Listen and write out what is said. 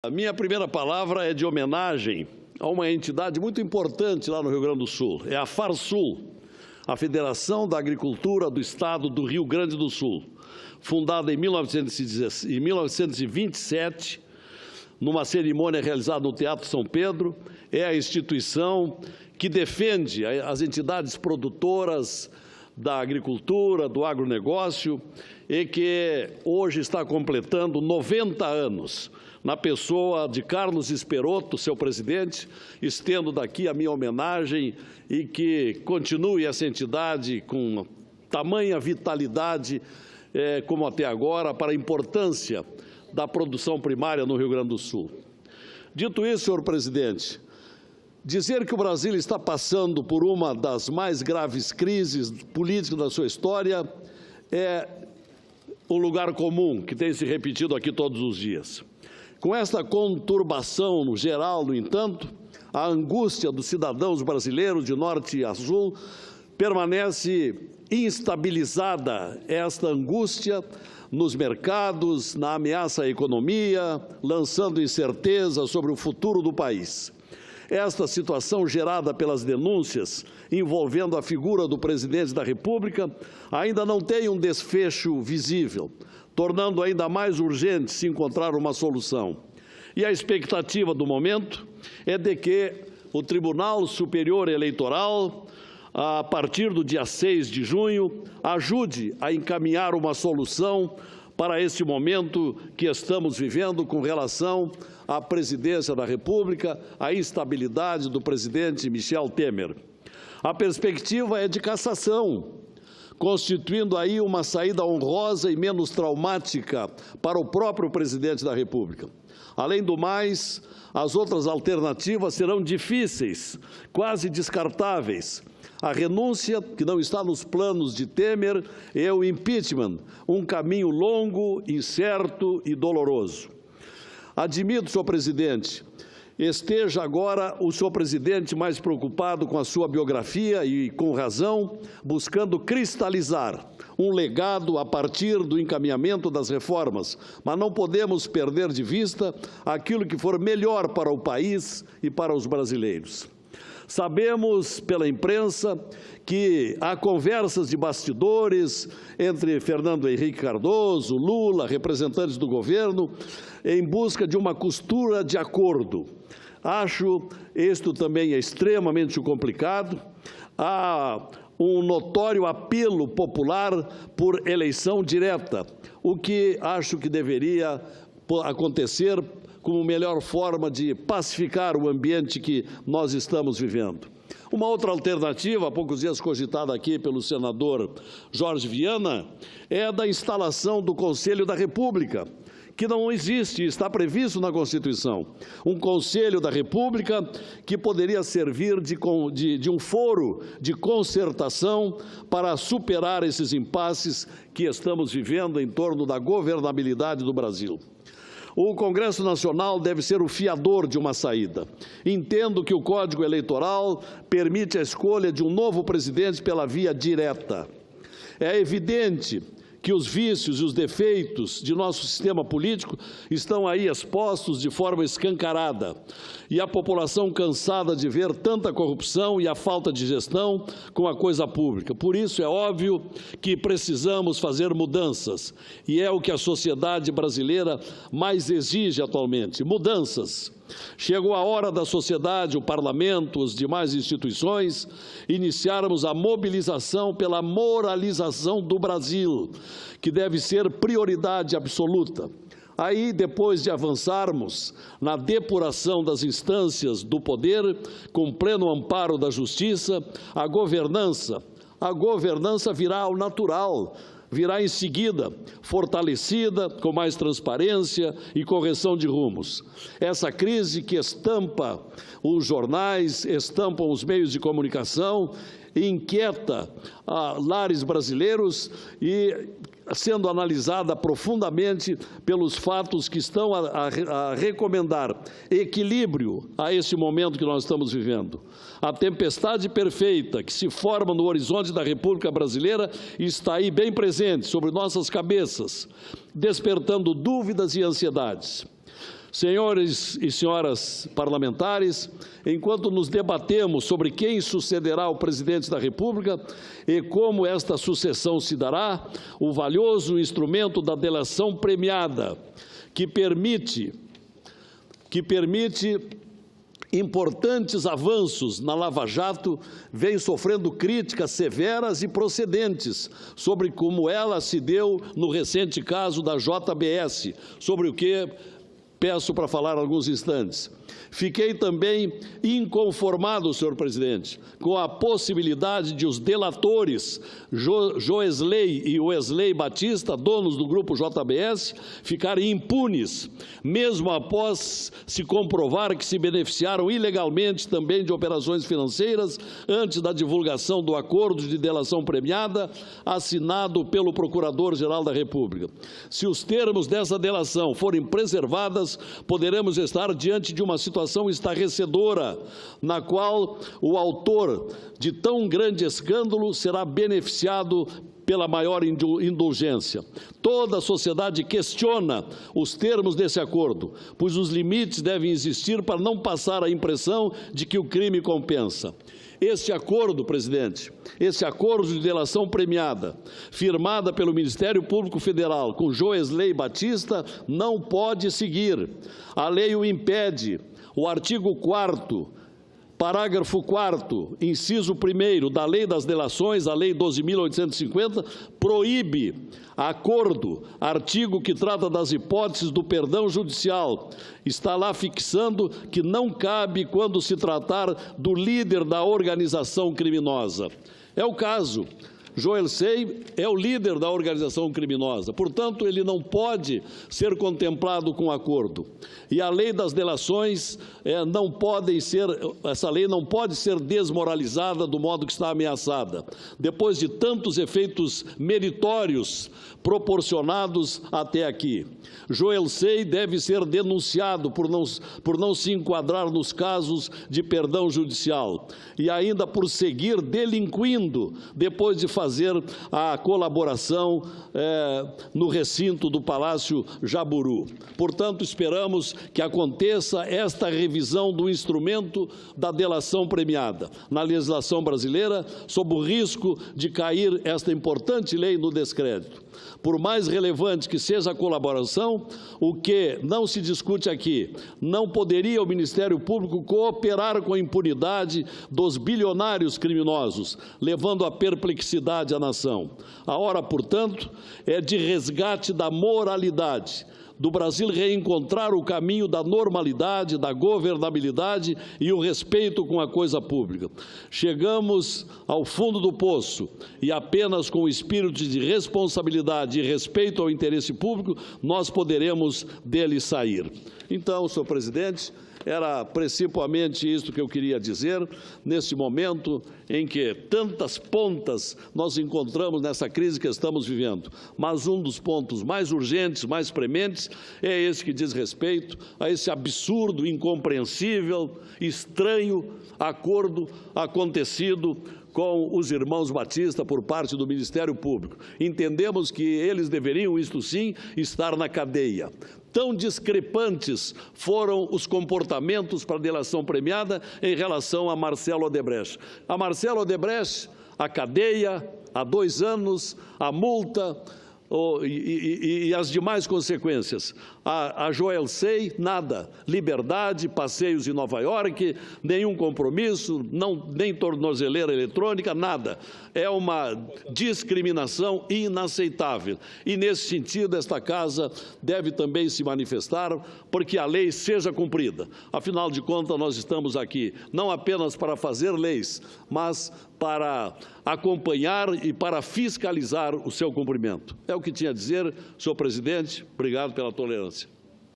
A minha primeira palavra é de homenagem a uma entidade muito importante lá no Rio Grande do Sul. É a Farsul, a Federação da Agricultura do Estado do Rio Grande do Sul, fundada em 1927, numa cerimônia realizada no Teatro São Pedro. É a instituição que defende as entidades produtoras da agricultura, do agronegócio, e que hoje está completando 90 anos. Na pessoa de Carlos Esperotto, seu presidente, estendo daqui a minha homenagem e que continue essa entidade com tamanha vitalidade, como até agora, para a importância da produção primária no Rio Grande do Sul. Dito isso, senhor presidente, dizer que o Brasil está passando por uma das mais graves crises políticas da sua história é um lugar comum que tem se repetido aqui todos os dias. Com esta conturbação no geral, no entanto, a angústia dos cidadãos brasileiros de norte a sul permanece instabilizada. Esta angústia nos mercados, na ameaça à economia, lançando incerteza sobre o futuro do país. Esta situação gerada pelas denúncias envolvendo a figura do presidente da República ainda não tem um desfecho visível, tornando ainda mais urgente se encontrar uma solução. E a expectativa do momento é de que o Tribunal Superior Eleitoral, a partir do dia 6 de junho, ajude a encaminhar uma solução para esse momento que estamos vivendo com relação à presidência da República, à instabilidade do presidente Michel Temer. A perspectiva é de cassação, constituindo aí uma saída honrosa e menos traumática para o próprio presidente da República. Além do mais, as outras alternativas serão difíceis, quase descartáveis. A renúncia, que não está nos planos de Temer, e o impeachment, um caminho longo, incerto e doloroso. Admito, senhor presidente, esteja agora o senhor presidente mais preocupado com a sua biografia e, com razão, buscando cristalizar um legado a partir do encaminhamento das reformas, mas não podemos perder de vista aquilo que for melhor para o país e para os brasileiros. Sabemos pela imprensa que há conversas de bastidores entre Fernando Henrique Cardoso, Lula, representantes do governo, em busca de uma costura de acordo. Acho isto também é extremamente complicado. Há um notório apelo popular por eleição direta, o que acho que deveria acontecer como melhor forma de pacificar o ambiente que nós estamos vivendo. Uma outra alternativa, há poucos dias cogitada aqui pelo senador Jorge Viana, é a da instalação do Conselho da República, que não existe, está previsto na Constituição. Um Conselho da República que poderia servir de um foro de concertação para superar esses impasses que estamos vivendo em torno da governabilidade do Brasil. O Congresso Nacional deve ser o fiador de uma saída. Entendo que o Código Eleitoral permite a escolha de um novo presidente pela via direta. É evidente que os vícios e os defeitos de nosso sistema político estão aí expostos de forma escancarada. E a população cansada de ver tanta corrupção e a falta de gestão com a coisa pública. Por isso, é óbvio que precisamos fazer mudanças. E é o que a sociedade brasileira mais exige atualmente, mudanças. Chegou a hora da sociedade, o parlamento, as demais instituições, iniciarmos a mobilização pela moralização do Brasil, que deve ser prioridade absoluta. Aí, depois de avançarmos na depuração das instâncias do poder, com pleno amparo da justiça, a governança virá ao natural, virá em seguida, fortalecida, com mais transparência e correção de rumos. Essa crise que estampa os jornais, estampa os meios de comunicação, inquieta lares brasileiros e sendo analisada profundamente pelos fatos que estão a recomendar equilíbrio a esse momento que nós estamos vivendo. A tempestade perfeita que se forma no horizonte da República Brasileira está aí bem presente sobre nossas cabeças, despertando dúvidas e ansiedades. Senhores e senhoras parlamentares, enquanto nos debatemos sobre quem sucederá o presidente da República e como esta sucessão se dará, o valioso instrumento da delação premiada, que permite importantes avanços na Lava Jato, vem sofrendo críticas severas e procedentes sobre como ela se deu no recente caso da JBS, sobre o que peço para falar alguns instantes. Fiquei também inconformado, senhor presidente, com a possibilidade de os delatores Joesley e Wesley Batista, donos do grupo JBS, ficarem impunes, mesmo após se comprovar que se beneficiaram ilegalmente também de operações financeiras antes da divulgação do acordo de delação premiada assinado pelo Procurador-Geral da República. Se os termos dessa delação forem preservadas, poderemos estar diante de uma situação estarrecedora, na qual o autor de tão grande escândalo será beneficiado pela maior indulgência. Toda a sociedade questiona os termos desse acordo, pois os limites devem existir para não passar a impressão de que o crime compensa. Este acordo, presidente, esse acordo de delação premiada, firmada pelo Ministério Público Federal com Joesley Batista, não pode seguir. A lei o impede. O artigo 4º, parágrafo 4º, inciso 1º da Lei das Delações, a Lei 12.850, proíbe acordo, artigo que trata das hipóteses do perdão judicial. Está lá fixando que não cabe quando se tratar do líder da organização criminosa. É o caso. Joesley é o líder da organização criminosa, portanto, ele não pode ser contemplado com acordo. E a lei das delações essa lei não pode ser desmoralizada do modo que está ameaçada, depois de tantos efeitos meritórios proporcionados até aqui. Joesley deve ser denunciado por não se enquadrar nos casos de perdão judicial e ainda por seguir delinquindo depois de fazer a colaboração no recinto do Palácio Jaburu. Portanto, esperamos que aconteça esta revisão do instrumento da delação premiada na legislação brasileira, sob o risco de cair esta importante lei no descrédito. Por mais relevante que seja a colaboração, o que não se discute aqui, não poderia o Ministério Público cooperar com a impunidade dos bilionários criminosos, levando à perplexidade a nação. A hora, portanto, é de resgate da moralidade, do Brasil reencontrar o caminho da normalidade, da governabilidade e o respeito com a coisa pública. Chegamos ao fundo do poço e apenas com o espírito de responsabilidade e respeito ao interesse público nós poderemos dele sair. Então, senhor presidente, era principalmente isso que eu queria dizer, nesse momento em que tantas pontas nós encontramos nessa crise que estamos vivendo. Mas um dos pontos mais urgentes, mais prementes, é esse que diz respeito a esse absurdo, incompreensível, estranho acordo acontecido com os irmãos Batista por parte do Ministério Público. Entendemos que eles deveriam, isto sim, estar na cadeia. Tão discrepantes foram os comportamentos para a delação premiada em relação a Marcelo Odebrecht. A Marcelo Odebrecht, a cadeia, há 2 anos, a multa e as demais consequências. A Joesley, nada. Liberdade, passeios em Nova York, nenhum compromisso, nem tornozeleira eletrônica, nada. É uma discriminação inaceitável. E, nesse sentido, esta Casa deve também se manifestar porque a lei seja cumprida. Afinal de contas, nós estamos aqui não apenas para fazer leis, mas para acompanhar e para fiscalizar o seu cumprimento. É o que tinha a dizer, senhor presidente. Obrigado pela tolerância.